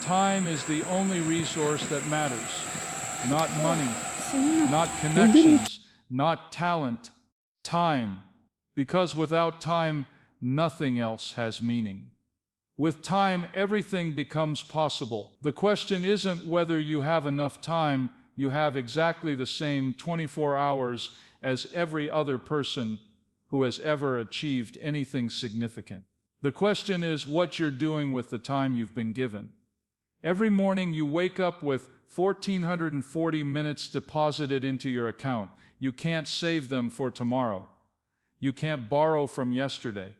Time is the only resource that matters. Not money, そんな not レベル connections, not talent. Time. Because without time, nothing else has meaning. With time, everything becomes possible. The question isn't whether you have enough time, you have exactly the same 24 hours as every other person who has ever achieved anything significant. The question is what you're doing with the time you've been given. Every morning you wake up with 1,440 minutes deposited into your account. You can't save them for tomorrow. You can't borrow from yesterday.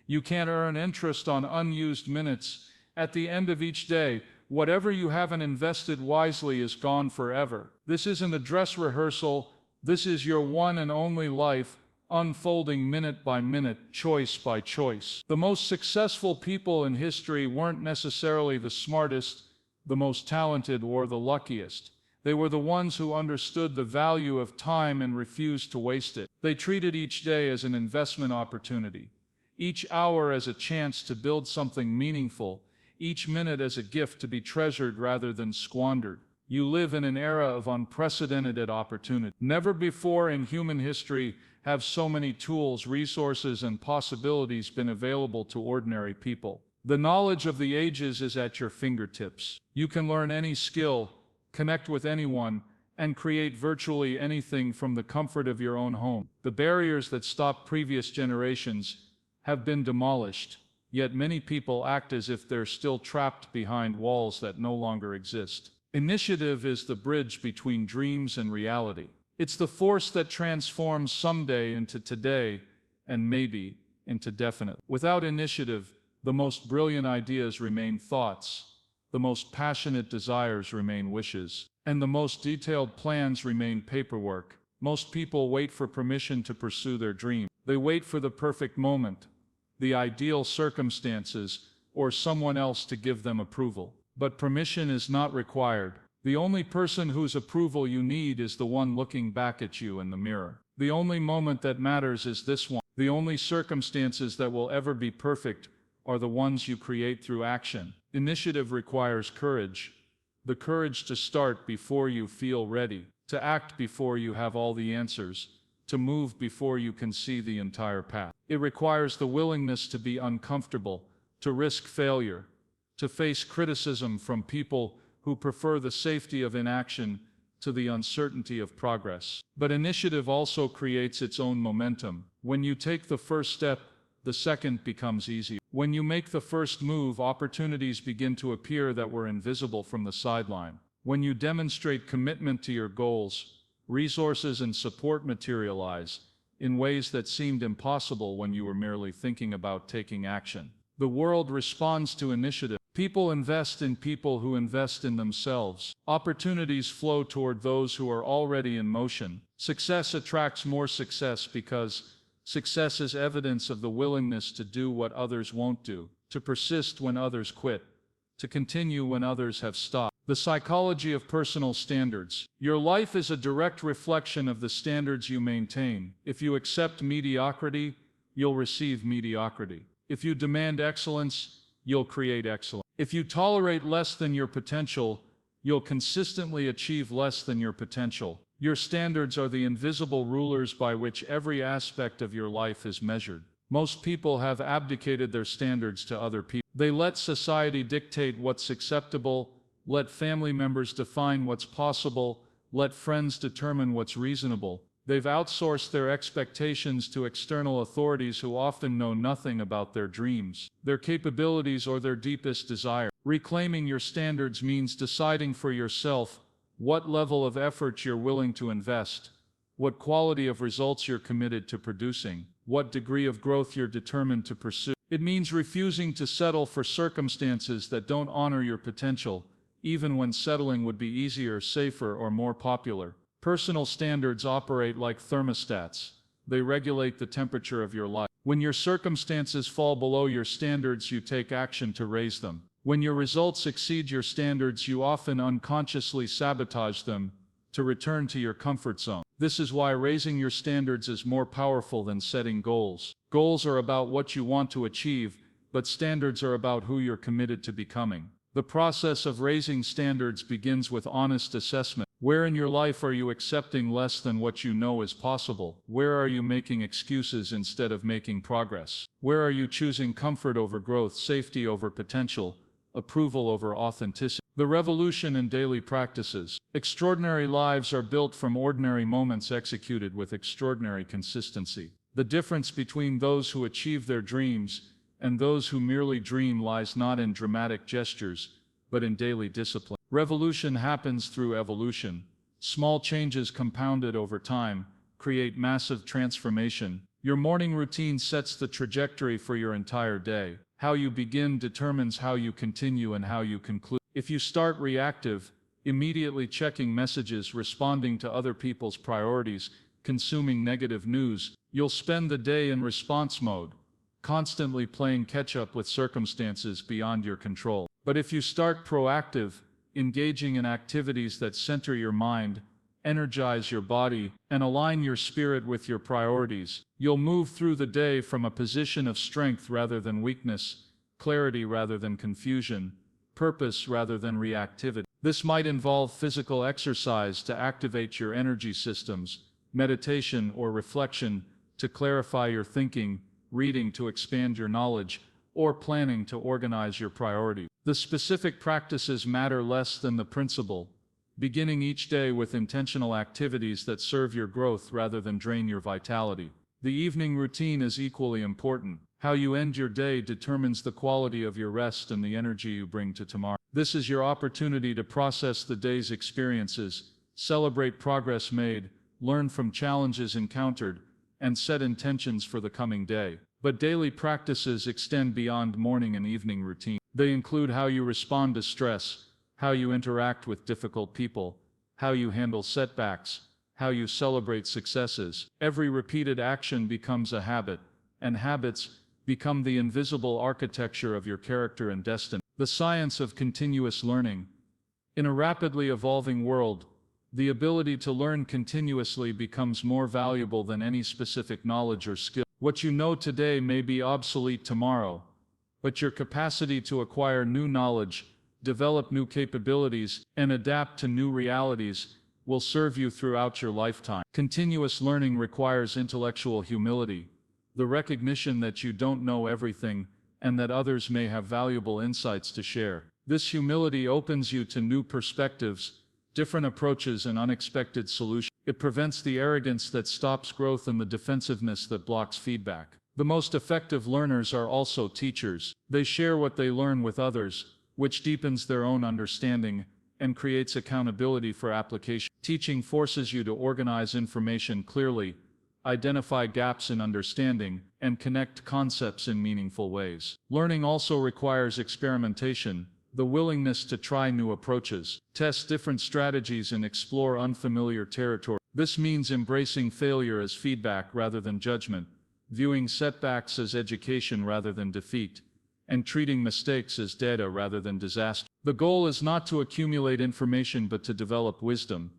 You can't earn interest on unused minutes. At the end of each day, whatever you haven't invested wisely is gone forever. This isn't a dress rehearsal. This is your one and only life, unfolding minute by minute, choice by choice. The most successful people in history weren't necessarily the smartest, the most talented, or the luckiest. They were the ones who understood the value of time and refused to waste it. They treated each day as an investment opportunity, each hour as a chance to build something meaningful, each minute as a gift to be treasured rather than squandered. You live in an era of unprecedented opportunity. Never before in human history have so many tools, resources, and possibilities been available to ordinary people. The knowledge of the ages is at your fingertips. You can learn any skill, connect with anyone, and create virtually anything from the comfort of your own home. The barriers that stopped previous generations have been demolished, yet many people act as if they're still trapped behind walls that no longer exist. Initiative is the bridge between dreams and reality. It's the force that transforms someday into today, and maybe into definite. Without initiative, the most brilliant ideas remain thoughts, the most passionate desires remain wishes, and the most detailed plans remain paperwork. Most people wait for permission to pursue their dream. They wait for the perfect moment, the ideal circumstances, or someone else to give them approval. But permission is not required. The only person whose approval you need is the one looking back at you in the mirror. The only moment that matters is this one. The only circumstances that will ever be perfect are the ones you create through action. Initiative requires courage. The courage to start before you feel ready, to act before you have all the answers, to move before you can see the entire path. It requires the willingness to be uncomfortable, to risk failure, to face criticism from people who prefer the safety of inaction to the uncertainty of progress. But initiative also creates its own momentum. When you take the first step, the second becomes easier. When you make the first move, opportunities begin to appear that were invisible from the sideline. When you demonstrate commitment to your goals, resources and support materialize in ways that seemed impossible when you were merely thinking about taking action. The world responds to initiative. People invest in people who invest in themselves. Opportunities flow toward those who are already in motion. Success attracts more success because success is evidence of the willingness to do what others won't do, to persist when others quit, to continue when others have stopped. The psychology of personal standards. Your life is a direct reflection of the standards you maintain. If you accept mediocrity, you'll receive mediocrity. If you demand excellence, you'll create excellence. If you tolerate less than your potential, you'll consistently achieve less than your potential. Your standards are the invisible rulers by which every aspect of your life is measured. Most people have abdicated their standards to other people. They let society dictate what's acceptable, let family members define what's possible, let friends determine what's reasonable. They've outsourced their expectations to external authorities who often know nothing about their dreams, their capabilities, or their deepest desire. Reclaiming your standards means deciding for yourself what level of effort you're willing to invest, what quality of results you're committed to producing, what degree of growth you're determined to pursue. It means refusing to settle for circumstances that don't honor your potential, even when settling would be easier, safer, or more popular. Personal standards operate like thermostats. They regulate the temperature of your life. When your circumstances fall below your standards, you take action to raise them. When your results exceed your standards, you often unconsciously sabotage them to return to your comfort zone. This is why raising your standards is more powerful than setting goals. Goals are about what you want to achieve, but standards are about who you're committed to becoming. The process of raising standards begins with honest assessment. Where in your life are you accepting less than what you know is possible? Where are you making excuses instead of making progress? Where are you choosing comfort over growth, safety over potential, approval over authenticity? The revolution in daily practices. Extraordinary lives are built from ordinary moments executed with extraordinary consistency. The difference between those who achieve their dreams and those who merely dream lies not in dramatic gestures, but in daily discipline. Revolution happens through evolution. Small changes compounded over time create massive transformation. Your morning routine sets the trajectory for your entire day. How you begin determines how you continue and how you conclude. If you start reactive, immediately checking messages, responding to other people's priorities, consuming negative news, you'll spend the day in response mode, constantly playing catch-up with circumstances beyond your control. But if you start proactive, engaging in activities that center your mind, energize your body, and align your spirit with your priorities, you'll move through the day from a position of strength rather than weakness, clarity rather than confusion, purpose rather than reactivity. This might involve physical exercise to activate your energy systems, meditation or reflection to clarify your thinking, reading to expand your knowledge, or planning to organize your priorities. The specific practices matter less than the principle, beginning each day with intentional activities that serve your growth rather than drain your vitality. The evening routine is equally important. How you end your day determines the quality of your rest and the energy you bring to tomorrow. This is your opportunity to process the day's experiences, celebrate progress made, learn from challenges encountered, and set intentions for the coming day. But daily practices extend beyond morning and evening routine. They include how you respond to stress, how you interact with difficult people, how you handle setbacks, how you celebrate successes. Every repeated action becomes a habit, and habits become the invisible architecture of your character and destiny. The science of continuous learning. In a rapidly evolving world, the ability to learn continuously becomes more valuable than any specific knowledge or skill. What you know today may be obsolete tomorrow, but your capacity to acquire new knowledge, develop new capabilities, and adapt to new realities will serve you throughout your lifetime. Continuous learning requires intellectual humility, the recognition that you don't know everything and that others may have valuable insights to share. This humility opens you to new perspectives, different approaches, and unexpected solutions. It prevents the arrogance that stops growth and the defensiveness that blocks feedback. The most effective learners are also teachers. They share what they learn with others, which deepens their own understanding and creates accountability for application. Teaching forces you to organize information clearly, identify gaps in understanding, and connect concepts in meaningful ways. Learning also requires experimentation, the willingness to try new approaches, test different strategies, and explore unfamiliar territory. This means embracing failure as feedback rather than judgment, viewing setbacks as education rather than defeat, and treating mistakes as data rather than disaster. The goal is not to accumulate information but to develop wisdom,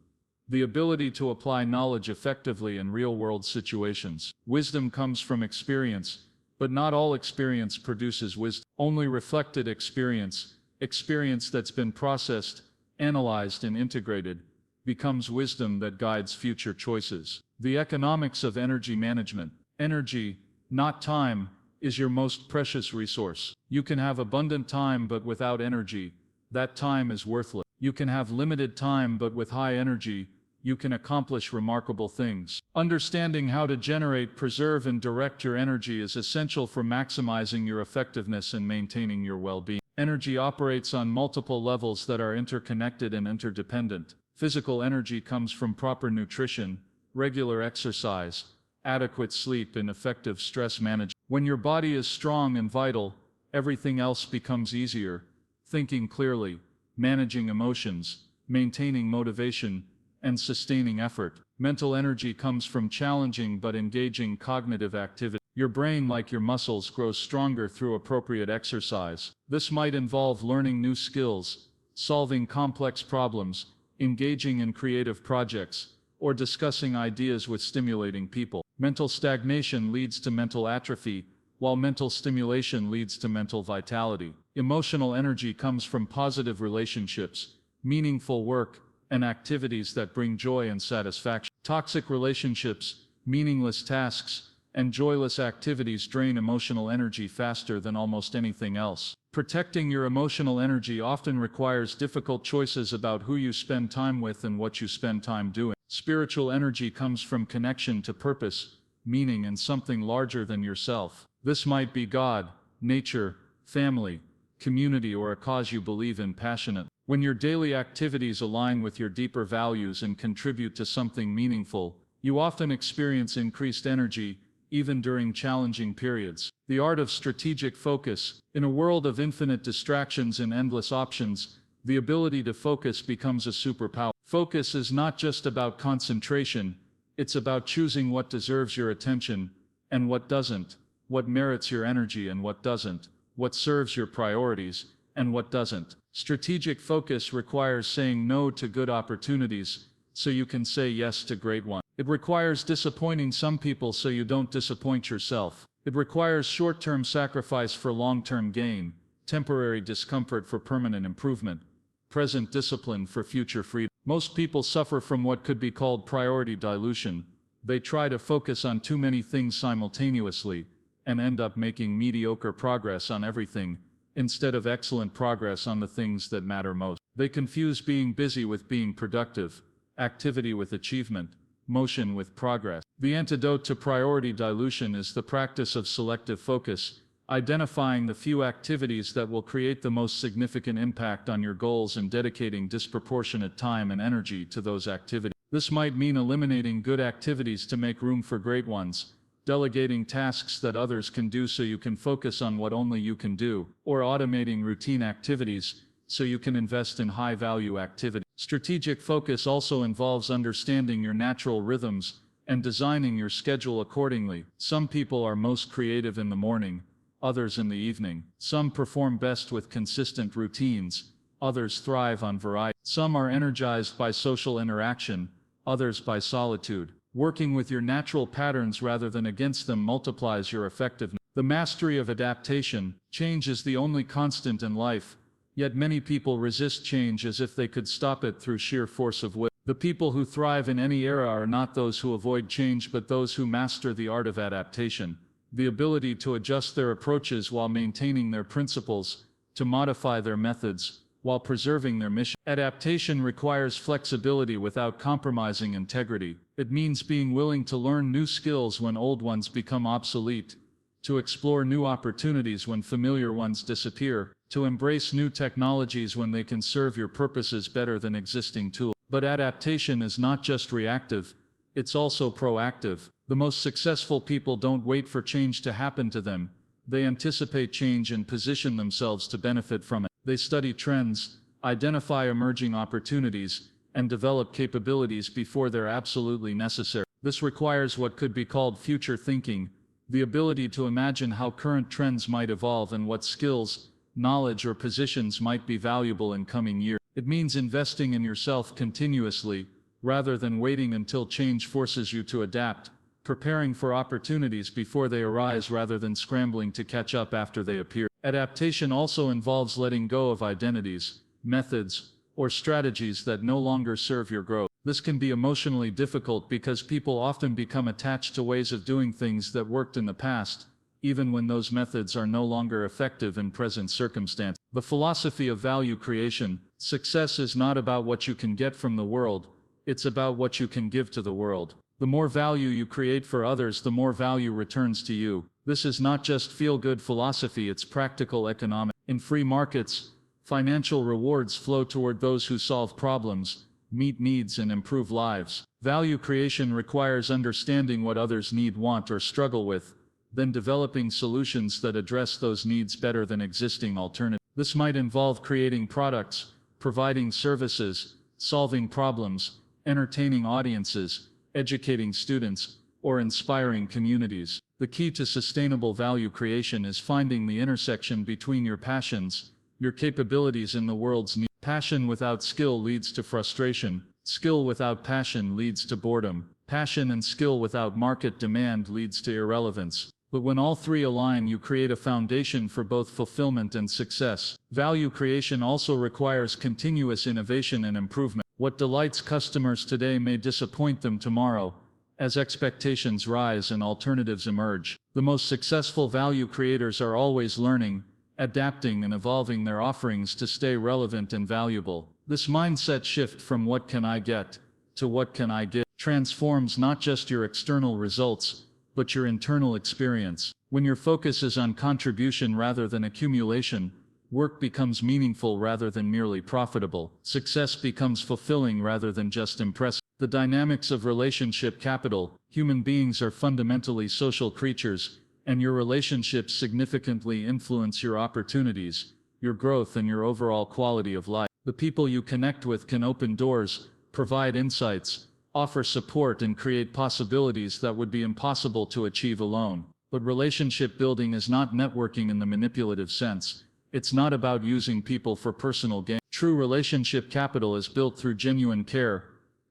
the ability to apply knowledge effectively in real-world situations. Wisdom comes from experience, but not all experience produces wisdom. Only reflected experience that's been processed, analyzed, and integrated, becomes wisdom that guides future choices. The economics of energy management. Energy, not time, is your most precious resource. You can have abundant time but without energy, that time is worthless. You can have limited time but with high energy, you can accomplish remarkable things. Understanding how to generate, preserve, and direct your energy is essential for maximizing your effectiveness and maintaining your well-being. Energy operates on multiple levels that are interconnected and interdependent. Physical energy comes from proper nutrition, regular exercise, adequate sleep, and effective stress management. When your body is strong and vital, everything else becomes easier. Thinking clearly, managing emotions, maintaining motivation, and sustaining effort. Mental energy comes from challenging but engaging cognitive activity. Your brain, like your muscles, grows stronger through appropriate exercise. This might involve learning new skills, solving complex problems, engaging in creative projects, or discussing ideas with stimulating people. Mental stagnation leads to mental atrophy, while mental stimulation leads to mental vitality. Emotional energy comes from positive relationships, meaningful work, and activities that bring joy and satisfaction. Toxic relationships, meaningless tasks, and joyless activities drain emotional energy faster than almost anything else. Protecting your emotional energy often requires difficult choices about who you spend time with and what you spend time doing. Spiritual energy comes from connection to purpose, meaning, and something larger than yourself. This might be God, nature, family, community, or a cause you believe in passionately. When your daily activities align with your deeper values and contribute to something meaningful, you often experience increased energy, even during challenging periods. The art of strategic focus. In a world of infinite distractions and endless options, the ability to focus becomes a superpower. Focus is not just about concentration, it's about choosing what deserves your attention and what doesn't, what merits your energy and what doesn't, what serves your priorities and what doesn't. Strategic focus requires saying no to good opportunities so you can say yes to great ones. It requires disappointing some people so you don't disappoint yourself. It requires short-term sacrifice for long-term gain, temporary discomfort for permanent improvement, present discipline for future freedom. Most people suffer from what could be called priority dilution. They try to focus on too many things simultaneously and end up making mediocre progress on everything, instead of excellent progress on the things that matter most. They confuse being busy with being productive, activity with achievement, motion with progress. The antidote to priority dilution is the practice of selective focus, identifying the few activities that will create the most significant impact on your goals and dedicating disproportionate time and energy to those activities. This might mean eliminating good activities to make room for great ones, delegating tasks that others can do so you can focus on what only you can do, or automating routine activities so you can invest in high-value activity. Strategic focus also involves understanding your natural rhythms and designing your schedule accordingly. Some people are most creative in the morning, others in the evening. Some perform best with consistent routines, others thrive on variety. Some are energized by social interaction, others by solitude. Working with your natural patterns rather than against them multiplies your effectiveness. The mastery of adaptation. Change is the only constant in life, yet many people resist change as if they could stop it through sheer force of will. The people who thrive in any era are not those who avoid change but those who master the art of adaptation, the ability to adjust their approaches while maintaining their principles, to modify their methods while preserving their mission. Adaptation requires flexibility without compromising integrity. It means being willing to learn new skills when old ones become obsolete, to explore new opportunities when familiar ones disappear, to embrace new technologies when they can serve your purposes better than existing tools. But adaptation is not just reactive, it's also proactive. The most successful people don't wait for change to happen to them. They anticipate change and position themselves to benefit from it. They study trends, identify emerging opportunities, and develop capabilities before they're absolutely necessary. This requires what could be called future thinking, the ability to imagine how current trends might evolve and what skills, knowledge, or positions might be valuable in coming years. It means investing in yourself continuously, rather than waiting until change forces you to adapt, preparing for opportunities before they arise rather than scrambling to catch up after they appear. Adaptation also involves letting go of identities, methods, or strategies that no longer serve your growth. This can be emotionally difficult because people often become attached to ways of doing things that worked in the past, even when those methods are no longer effective in present circumstances. The philosophy of value creation. Success is not about what you can get from the world, it's about what you can give to the world. The more value you create for others, the more value returns to you. This is not just feel-good philosophy, it's practical economics. In free markets, financial rewards flow toward those who solve problems, meet needs, and improve lives. Value creation requires understanding what others need, want, or struggle with, then developing solutions that address those needs better than existing alternatives. This might involve creating products, providing services, solving problems, entertaining audiences, educating students, or inspiring communities. The key to sustainable value creation is finding the intersection between your passions, your capabilities, and the world's needs. Passion without skill leads to frustration. Skill without passion leads to boredom. Passion and skill without market demand leads to irrelevance. But when all three align, you create a foundation for both fulfillment and success. Value creation also requires continuous innovation and improvement. What delights customers today may disappoint them tomorrow, as expectations rise and alternatives emerge. The most successful value creators are always learning, adapting, and evolving their offerings to stay relevant and valuable. This mindset shift from "what can I get" to "what can I give" transforms not just your external results, but your internal experience. When your focus is on contribution rather than accumulation, work becomes meaningful rather than merely profitable. Success becomes fulfilling rather than just impressive. The dynamics of relationship capital. Human beings are fundamentally social creatures, and your relationships significantly influence your opportunities, your growth, and your overall quality of life. The people you connect with can open doors, provide insights, offer support, and create possibilities that would be impossible to achieve alone. But relationship building is not networking in the manipulative sense. It's not about using people for personal gain. True relationship capital is built through genuine care,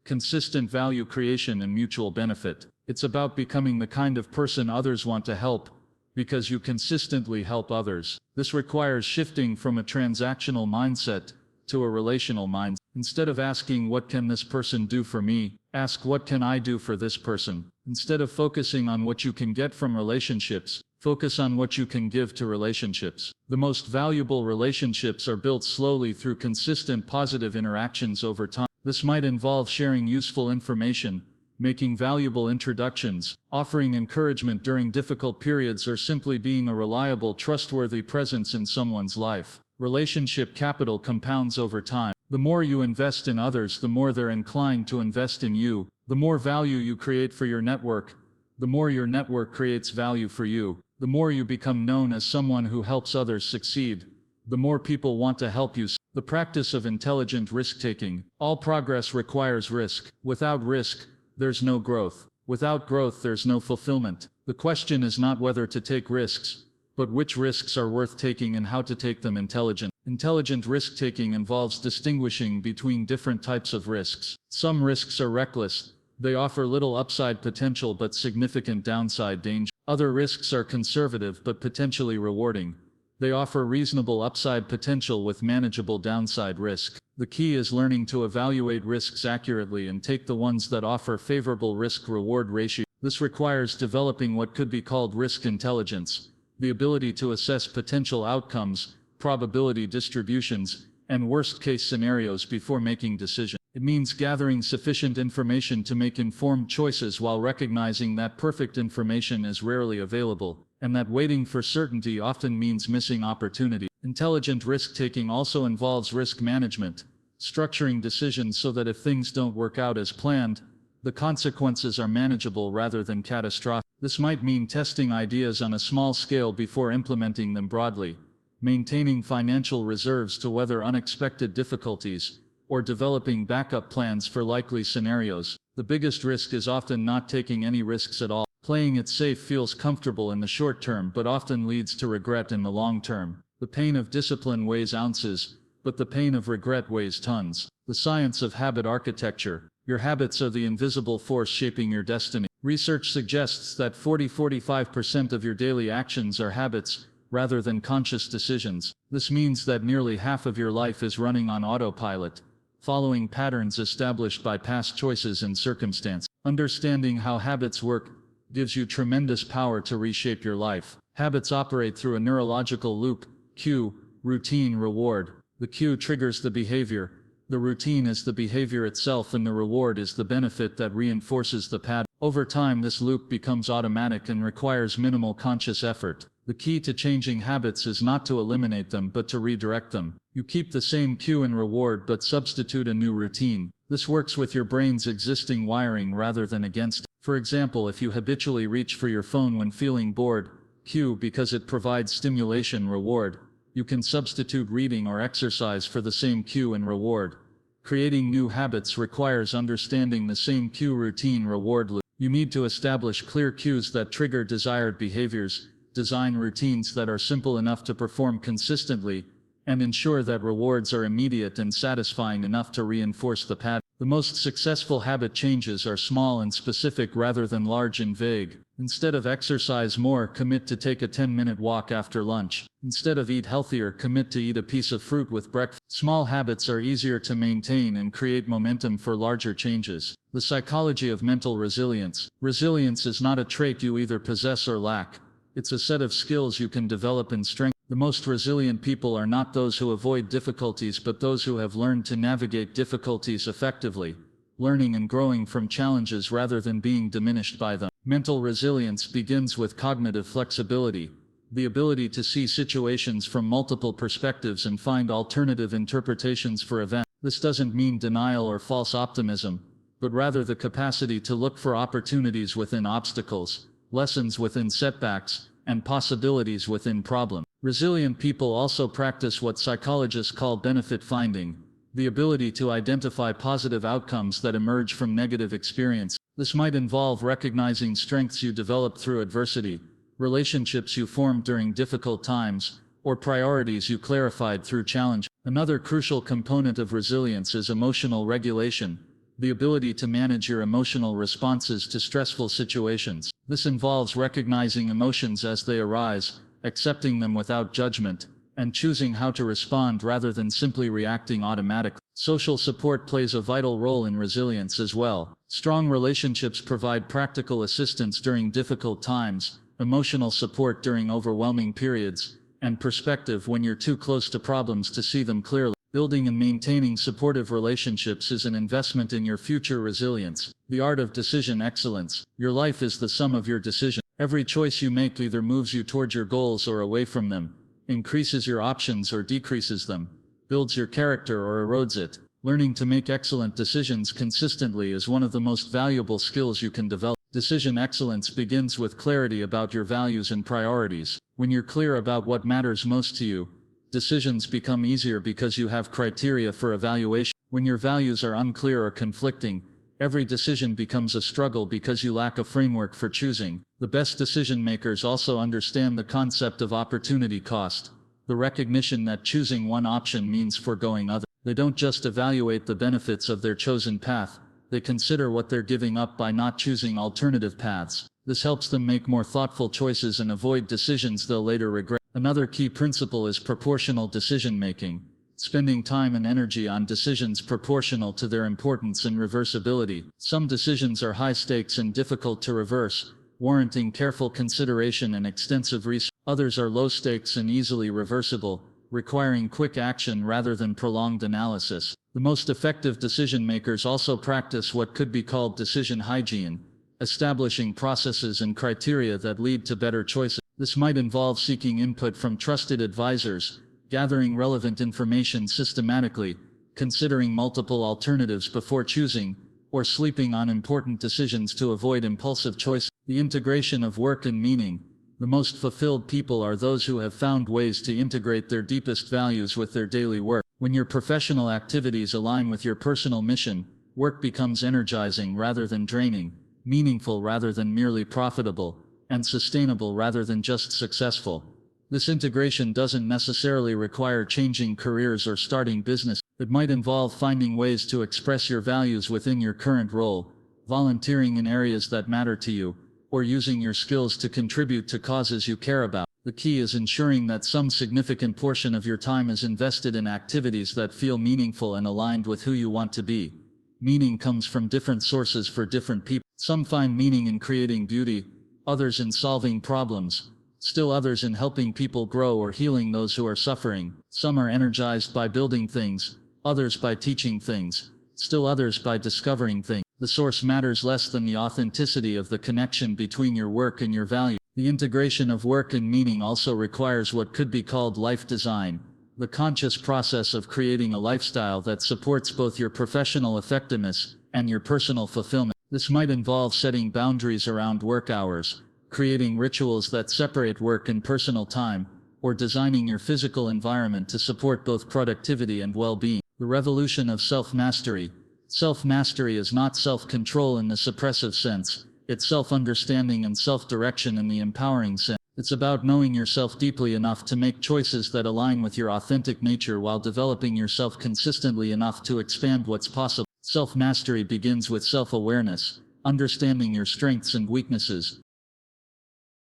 consistent value creation, and mutual benefit. It's about becoming the kind of person others want to help, because you consistently help others. This requires shifting from a transactional mindset to a relational mindset. Instead of asking "what can this person do for me?" ask "what can I do for this person?" Instead of focusing on what you can get from relationships, focus on what you can give to relationships. The most valuable relationships are built slowly through consistent positive interactions over time. This might involve sharing useful information, making valuable introductions, offering encouragement during difficult periods, or simply being a reliable, trustworthy presence in someone's life. Relationship capital compounds over time. The more you invest in others, the more they're inclined to invest in you. The more value you create for your network, the more your network creates value for you. The more you become known as someone who helps others succeed, the more people want to help you. The practice of intelligent risk-taking. All progress requires risk. Without risk, there's no growth. Without growth, there's no fulfillment. The question is not whether to take risks, but which risks are worth taking and how to take them intelligently. Intelligent risk-taking involves distinguishing between different types of risks. Some risks are reckless. They offer little upside potential but significant downside danger. Other risks are conservative but potentially rewarding. They offer reasonable upside potential with manageable downside risk. The key is learning to evaluate risks accurately and take the ones that offer favorable risk-reward ratio. This requires developing what could be called risk intelligence, the ability to assess potential outcomes, probability distributions, and worst-case scenarios before making decisions. It means gathering sufficient information to make informed choices while recognizing that perfect information is rarely available, and that waiting for certainty often means missing opportunity. Intelligent risk-taking also involves risk management, structuring decisions so that if things don't work out as planned, the consequences are manageable rather than catastrophic. This might mean testing ideas on a small scale before implementing them broadly, maintaining financial reserves to weather unexpected difficulties, or developing backup plans for likely scenarios. The biggest risk is often not taking any risks at all. Playing it safe feels comfortable in the short term but often leads to regret in the long term. The pain of discipline weighs ounces, but the pain of regret weighs tons. The science of habit architecture. Your habits are the invisible force shaping your destiny. Research suggests that 40–45% of your daily actions are habits, rather than conscious decisions. This means that nearly half of your life is running on autopilot, following patterns established by past choices and circumstance. Understanding how habits work gives you tremendous power to reshape your life. Habits operate through a neurological loop: cue, routine, reward. The cue triggers the behavior, the routine is the behavior itself, and the reward is the benefit that reinforces the pattern. Over time, this loop becomes automatic and requires minimal conscious effort. The key to changing habits is not to eliminate them but to redirect them. You keep the same cue and reward but substitute a new routine. This works with your brain's existing wiring rather than against it. For example, if you habitually reach for your phone when feeling bored, cue because it provides stimulation, reward. You can substitute reading or exercise for the same cue and reward. Creating new habits requires understanding the same cue, routine, reward loop. You need to establish clear cues that trigger desired behaviors, design routines that are simple enough to perform consistently, and ensure that rewards are immediate and satisfying enough to reinforce the pattern. The most successful habit changes are small and specific rather than large and vague. Instead of exercise more, commit to take a 10-minute walk after lunch. Instead of eat healthier, commit to eat a piece of fruit with breakfast. Small habits are easier to maintain and create momentum for larger changes. The psychology of mental resilience. Resilience is not a trait you either possess or lack. It's a set of skills you can develop and strengthen. The most resilient people are not those who avoid difficulties but those who have learned to navigate difficulties effectively, learning and growing from challenges rather than being diminished by them. Mental resilience begins with cognitive flexibility, the ability to see situations from multiple perspectives and find alternative interpretations for events. This doesn't mean denial or false optimism, but rather the capacity to look for opportunities within obstacles, lessons within setbacks, and possibilities within problems. Resilient people also practice what psychologists call benefit finding, the ability to identify positive outcomes that emerge from negative experience. This might involve recognizing strengths you develop through adversity, relationships you formed during difficult times, or priorities you clarified through challenge. Another crucial component of resilience is emotional regulation, the ability to manage your emotional responses to stressful situations. This involves recognizing emotions as they arise, accepting them without judgment, and choosing how to respond rather than simply reacting automatically. Social support plays a vital role in resilience as well. Strong relationships provide practical assistance during difficult times, emotional support during overwhelming periods, and perspective when you're too close to problems to see them clearly. Building and maintaining supportive relationships is an investment in your future resilience. The art of decision excellence. Your life is the sum of your decisions. Every choice you make either moves you towards your goals or away from them, increases your options or decreases them, builds your character or erodes it. Learning to make excellent decisions consistently is one of the most valuable skills you can develop. Decision excellence begins with clarity about your values and priorities. When you're clear about what matters most to you, decisions become easier because you have criteria for evaluation. When your values are unclear or conflicting, every decision becomes a struggle because you lack a framework for choosing. The best decision makers also understand the concept of opportunity cost, the recognition that choosing one option means foregoing others. They don't just evaluate the benefits of their chosen path, they consider what they're giving up by not choosing alternative paths. This helps them make more thoughtful choices and avoid decisions they'll later regret. Another key principle is proportional decision making. Spending time and energy on decisions proportional to their importance and reversibility. Some decisions are high stakes and difficult to reverse, warranting careful consideration and extensive research. Others are low stakes and easily reversible, requiring quick action rather than prolonged analysis. The most effective decision makers also practice what could be called decision hygiene, establishing processes and criteria that lead to better choices. This might involve seeking input from trusted advisors, gathering relevant information systematically, considering multiple alternatives before choosing, or sleeping on important decisions to avoid impulsive choice. The integration of work and meaning. The most fulfilled people are those who have found ways to integrate their deepest values with their daily work. When your professional activities align with your personal mission, work becomes energizing rather than draining, meaningful rather than merely profitable, and sustainable rather than just successful. This integration doesn't necessarily require changing careers or starting business. It might involve finding ways to express your values within your current role, volunteering in areas that matter to you, or using your skills to contribute to causes you care about. The key is ensuring that some significant portion of your time is invested in activities that feel meaningful and aligned with who you want to be. Meaning comes from different sources for different people. Some find meaning in creating beauty, others in solving problems, still others in helping people grow or healing those who are suffering. Some are energized by building things, others by teaching things, still others by discovering things. The source matters less than the authenticity of the connection between your work and your value. The integration of work and meaning also requires what could be called life design, the conscious process of creating a lifestyle that supports both your professional effectiveness and your personal fulfillment. This might involve setting boundaries around work hours, creating rituals that separate work and personal time, or designing your physical environment to support both productivity and well-being. The revolution of self-mastery. Self-mastery is not self-control in the suppressive sense, it's self-understanding and self-direction in the empowering sense. It's about knowing yourself deeply enough to make choices that align with your authentic nature while developing yourself consistently enough to expand what's possible. Self-mastery begins with self-awareness, understanding your strengths and weaknesses,